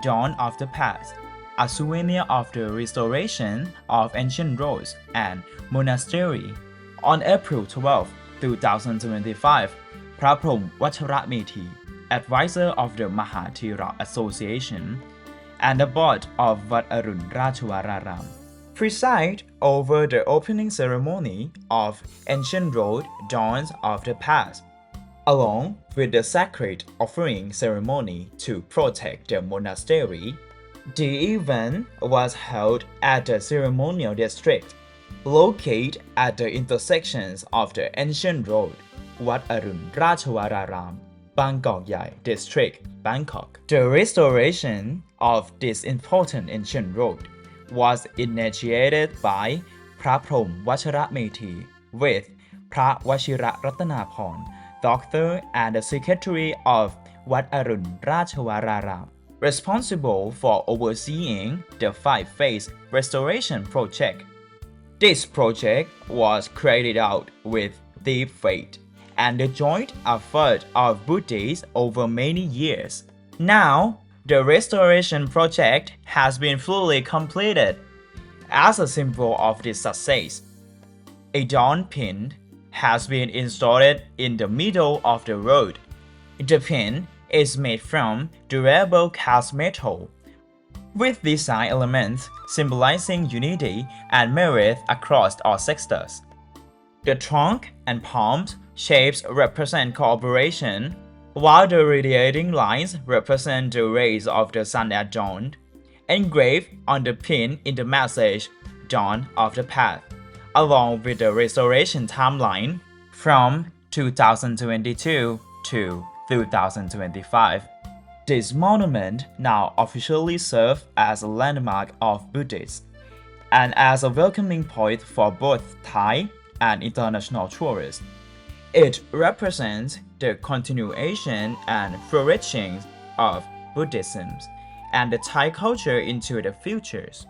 Dawn of the Past, a souvenir of the restoration of ancient roads and monastery. On April 12, 2025, พระพรหมวัชรเมธี advisor of the Mahathira Association and the board of Wat Arun Ratchawararam, preside over the opening ceremony of Ancient Road Dawns of the Past, along with the sacred offering ceremony to protect the monastery. The event was held at the ceremonial district, located at the intersections of the ancient road, Wat Arun Ratchawararam, Bangkok Yai District, Bangkok. The restoration of this important ancient road was initiated by พระพรหมวัชรเมธี with พระวชิรรัตนาภรณ์ Doctor and the Secretary of Wat Arun Ratchawararam, responsible for overseeing the 5-phase restoration project. This project was carried out with deep faith and the joint effort of Buddhists over many years. Now, the restoration project has been fully completed. As a symbol of this success, a dawn pin has been installed in the middle of the road. The pin is made from durable cast metal, with design elements symbolizing unity and merit across all sectors. The trunk and palms shapes represent cooperation, while the radiating lines represent the rays of the sun at dawn, engraved on the pin in the message Dawn of the Past, along with the restoration timeline from 2022 to 2025. This monument now officially serves as a landmark of Buddhists and as a welcoming point for both Thai and international tourists. It represents the continuation and flourishing of Buddhism and the Thai culture into the futures.